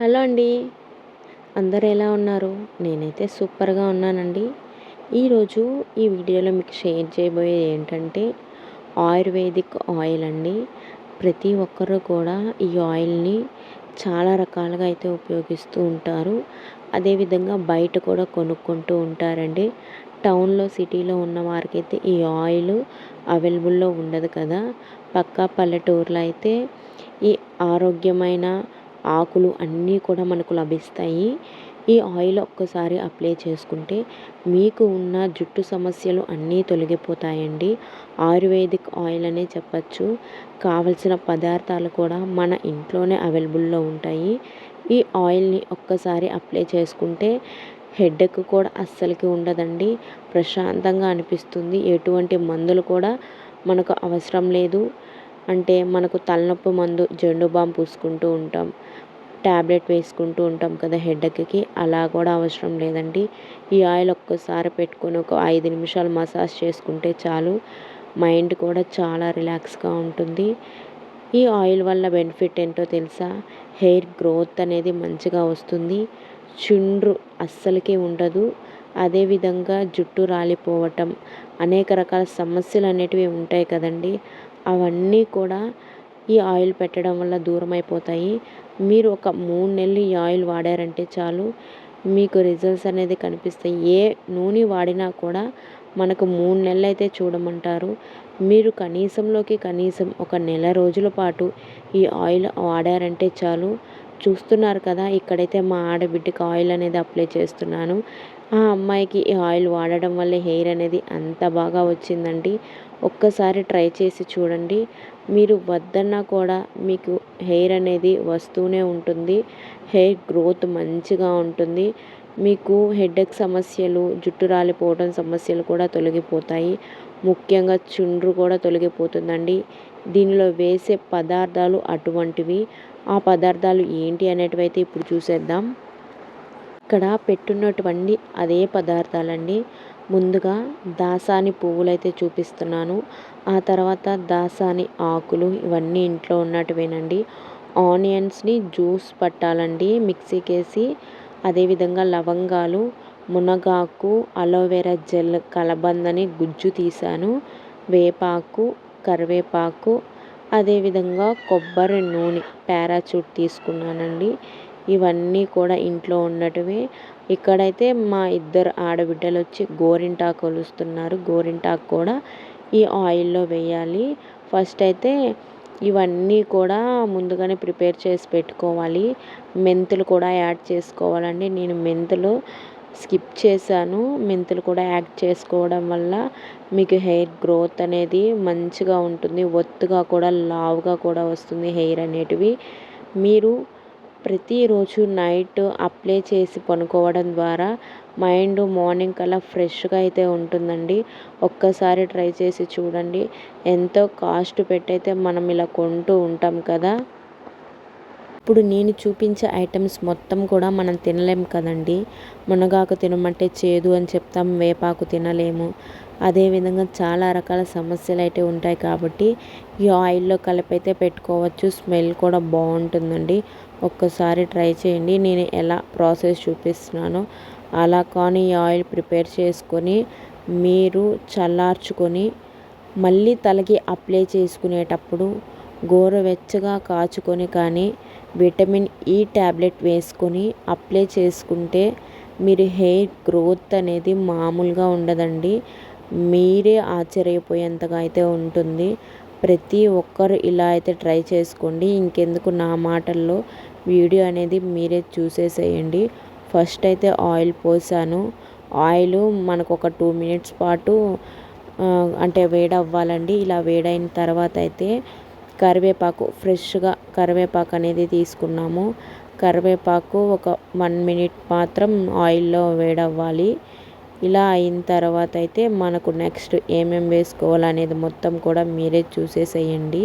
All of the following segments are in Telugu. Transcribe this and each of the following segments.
హలో అండి. అందరూ ఎలా ఉన్నారు? నేనైతే సూపర్‌గా ఉన్నానండి. ఈరోజు ఈ వీడియోలో మీకు షేర్ చేయబోయేది ఏంటంటే ఆయుర్వేదిక్ ఆయిల్ అండి. ప్రతి ఒక్కరు కూడా ఈ ఆయిల్‌ని చాలా రకాలుగా అయితే ఉపయోగిస్తూ ఉంటారు. అదేవిధంగా బయట కూడా కొనుక్కుంటూ ఉంటారండి. టౌన్‌లో, సిటీలో ఉన్న వారికైతే ఈ ఆయిల్ అవైలబుల్‌లో ఉండదు కదా! పక్కా పల్లెటూరులో అయితే ఈ ఆరోగ్యమైన ఆకులు అన్నీ కూడా మనకు లభిస్తాయి. ఈ ఆయిల్ ఒక్కసారి అప్లై చేసుకుంటే మీకు ఉన్న జుట్టు సమస్యలు అన్నీ తొలగిపోతాయండి. ఆయుర్వేదిక్ ఆయిల్ అనే చెప్పచ్చు. కావలసిన పదార్థాలు కూడా మన ఇంట్లోనే అవైలబుల్‌లో ఉంటాయి. ఈ ఆయిల్‌ని ఒక్కసారి అప్లై చేసుకుంటే హెడేక్ కూడా అస్సలకి ఉండదండి. ప్రశాంతంగా అనిపిస్తుంది. ఎటువంటి మందులు కూడా మనకు అవసరం లేదు. అంటే మనకు తలనొప్పి మందు జండు బామ్ పూసుకుంటూ ఉంటాం. ట్యాబ్లెట్ వేసుకుంటూ ఉంటాం కదా హెడేక్‌కి, అలా కూడా అవసరం లేదండి. ఈ ఆయిల్ ఒక్కసారి పెట్టుకొని ఒక 5 నిమిషాలు మసాజ్ చేసుకుంటే చాలు. మైండ్ కూడా చాలా రిలాక్స్‌గా ఉంటుంది. ఈ ఆయిల్ వల్ల బెనిఫిట్ ఏంటో తెలుసా? హెయిర్ గ్రోత్ అనేది మంచిగా వస్తుంది. చుండ్రు అస్సలకి ఉండదు. అదేవిధంగా జుట్టు రాలిపోవటం, అనేక రకాల సమస్యలు అనేటివి ఉంటాయి కదండీ! అవన్నీ కూడా ఈ ఆయిల్ పెట్టడం వల్ల దూరమైపోతాయి. మీరు ఒక 3 నెలలు ఈ ఆయిల్ వాడారంటే చాలు, మీకు రిజల్ట్స్ అనేది కనిపిస్తాయి. ఏ నూనె వాడినా కూడా మనకు 3 నెలలైతే చూడమంటారు. మీరు కనీసం ఒక నెల రోజుల పాటు ఈ ఆయిల్ వాడారంటే చాలు. చూస్తున్నారు కదా! ఇక్కడైతే మా ఆడబిడ్డకి ఆయిల్ అనేది అప్లై చేస్తున్నాను. ఆ అమ్మాయికి ఈ ఆయిల్ వాడడం వల్ల హెయిర్ అనేది అంత బాగా వచ్చిందండి. ఒక్కసారి ట్రై చేసి చూడండి. మీరు వద్దన్నా కూడా మీకు హెయిర్ అనేది వస్తూనే ఉంటుంది. హెయిర్ గ్రోత్ మంచిగా ఉంటుంది. మీకు హెడేక్ సమస్యలు, జుట్టు రాలిపోవడం సమస్యలు కూడా తొలగిపోతాయి. ముఖ్యంగా చుండ్రు కూడా తొలగిపోతుందండి. దీనిలో వేసే పదార్థాలు అటువంటివి. ఆ పదార్థాలు ఏంటి అనేటివైతే ఇప్పుడు చూసేద్దాం. ఇక్కడ పెట్టున్నటువంటి అదే పదార్థాలండి. ముందుగా దాసాని పువ్వులైతే చూపిస్తున్నాను. ఆ తర్వాత దాసాని ఆకులు, ఇవన్నీ ఇంట్లో ఉన్నటివేనండి. ఆనియన్స్‌ని జ్యూస్ పట్టాలండి మిక్సీకేసి. అదేవిధంగా లవంగాలు, మునగాకు, అలోవెరా జెల్, కలబందని గుజ్జు తీశాను. వేపాకు, కరివేపాకు, అదేవిధంగా కొబ్బరి నూనె పారాచూట్ తీసుకున్నానండి. ఇవన్నీ కూడా ఇంట్లో ఉన్నటివే. ఇక్కడైతే మా ఇద్దరు ఆడబిడ్డలొచ్చి గోరింటాకు ఒలుస్తున్నారు. గోరింటాకు కూడా ఈ ఆయిల్‌లో వేయాలి. ఫస్ట్ అయితే ఇవన్నీ కూడా ముందుగానే ప్రిపేర్ చేసి పెట్టుకోవాలి. మెంతులు కూడా యాడ్ చేసుకోవాలండి. నేను మెంతులు స్కిప్ చేశాను. మెంతులు కూడా యాడ్ చేసుకోవడం వల్ల మీకు హెయిర్ గ్రోత్ అనేది మంచిగా ఉంటుంది. ఒత్తుగా కూడా, లావుగా కూడా వస్తుంది హెయిర్ అనేటివి. మీరు ప్రతిరోజు నైట్ అప్లై చేసి పనుకోవడం ద్వారా మైండ్ మార్నింగ్ కల్లా ఫ్రెష్‌గా అయితే ఉంటుందండి. ఒక్కసారి ట్రై చేసి చూడండి. ఎంతో కాస్ట్ పెట్టయితే మనం ఇలా కొంటూ ఉంటాం కదా! ఇప్పుడు నేను చూపించే ఐటమ్స్ మొత్తం కూడా మనం తినలేం కదండీ. మునగాకు తినమంటే చేదు అని చెప్తాం. వేపాకు తినలేము. అదేవిధంగా చాలా రకాల సమస్యలైతే ఉంటాయి కాబట్టి ఈ ఆయిల్‌లో కలిపైతే పెట్టుకోవచ్చు. స్మెల్ కూడా బావుంటుందండి. ఒక్కసారి ట్రై చేయండి. నేను ఎలా ప్రాసెస్ చూపిస్తున్నానో అలా కానీ ఈ ఆయిల్ ప్రిపేర్ చేసుకొని మీరు చల్లార్చుకొని మళ్ళీ తలకి అప్లై చేసుకునేటప్పుడు గోరువెచ్చగా కాచుకొని కానీ విటమిన్ ఈ టాబ్లెట్ వేసుకొని అప్లై చేసుకుంటే మీరు హెయిర్ గ్రోత్ అనేది మామూలుగా ఉండదండి. మీరే ఆశ్చర్యపోయేంతగా అయితే ఉంటుంది. ప్రతి ఒక్కరు ఇలా అయితే ట్రై చేసుకోండి. ఇంకెందుకు నా మాటల్లో వీడియో అనేది మీరే చూసేసేయండి. ఫస్ట్ అయితే ఆయిల్ పోసాను. ఆయిల్ మనకు ఒక 2 మినిట్స్ పాటు అంటే వేడవ్వాలండి. ఇలా వేడైన తర్వాత అయితే కరివేపాకు, ఫ్రెష్‌గా కరివేపాకు అనేది తీసుకున్నాము. కరివేపాకు ఒక 1 మినిట్ మాత్రం ఆయిల్‌లో వేడవ్వాలి. ఇలా అయిన తర్వాత అయితే మనకు నెక్స్ట్ ఏమేం వేసుకోవాలనేది మొత్తం కూడా మీరే చూసేసేయండి.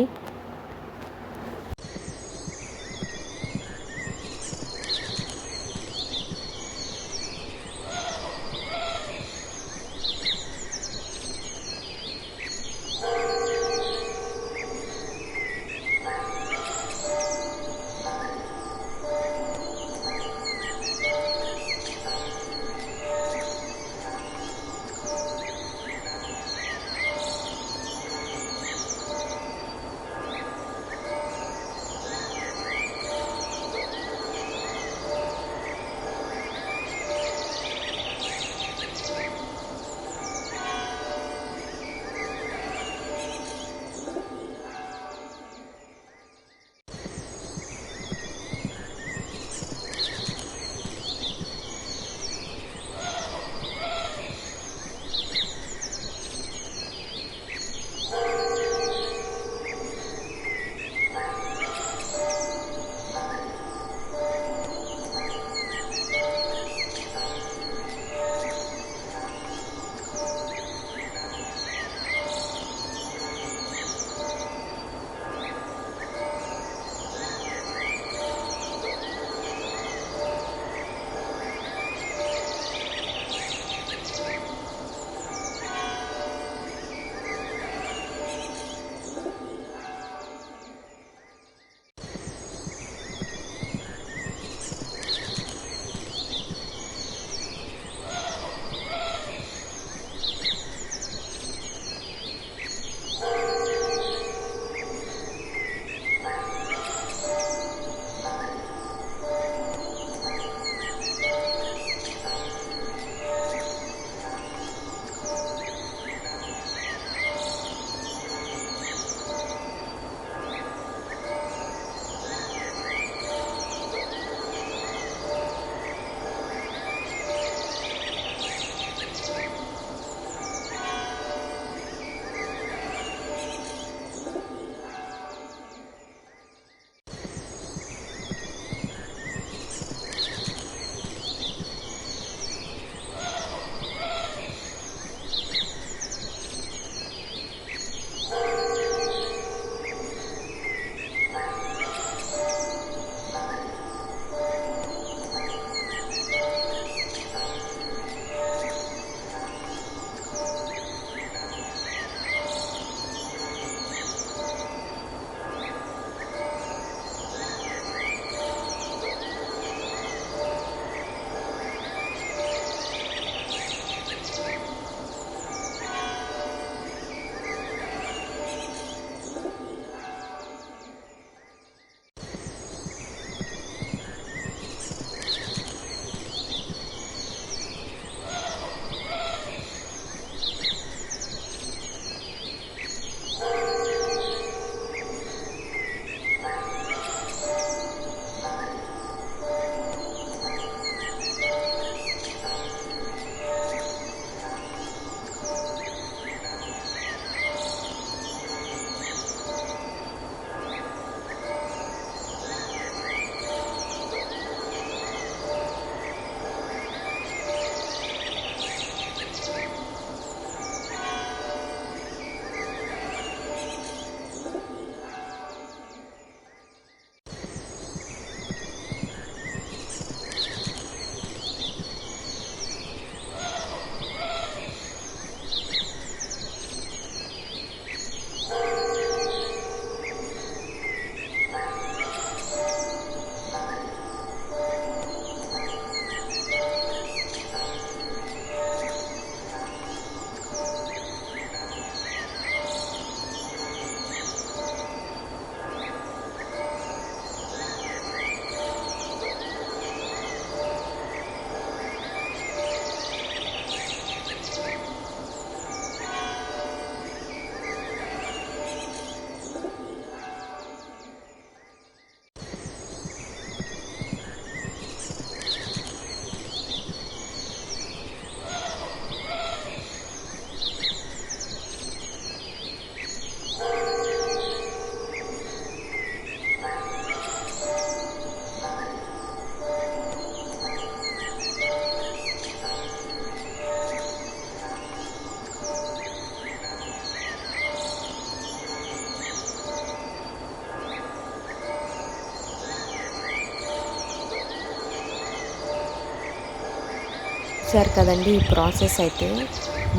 చూసారు కదండి ఈ ప్రాసెస్ అయితే.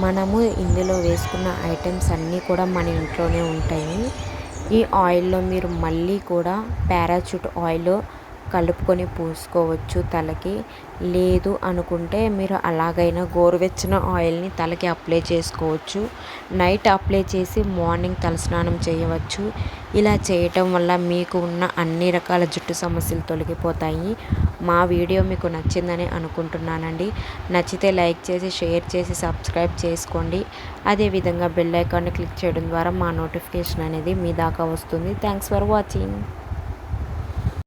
మనము ఇందులో వేసుకున్న ఐటమ్స్ అన్నీ కూడా మన ఇంట్లోనే ఉంటాయి. ఈ ఆయిల్‌లో మీరు మళ్ళీ కూడా పారాచూట్ ఆయిల్ కలుపుకొని పూసుకోవచ్చు తలకి. లేదు అనుకుంటే మీరు అలాగైనా గోరువెచ్చని ఆయిల్‌ని తలకి అప్లై చేసుకోవచ్చు. నైట్ అప్లై చేసి మార్నింగ్ తలస్నానం చేయవచ్చు. ఇలా చేయటం వల్ల మీకు ఉన్న అన్ని రకాల జుట్టు సమస్యలు తొలగిపోతాయి. మా వీడియో మీకు నచ్చిందని అనుకుంటున్నానండి. నచ్చితే లైక్ చేసి, షేర్ చేసి, సబ్స్క్రైబ్ చేసుకోండి. అదేవిధంగా బెల్ ఐకాన్ని క్లిక్ చేయడం ద్వారా మా నోటిఫికేషన్ అనేది మీ దాకా వస్తుంది. Thanks for watching.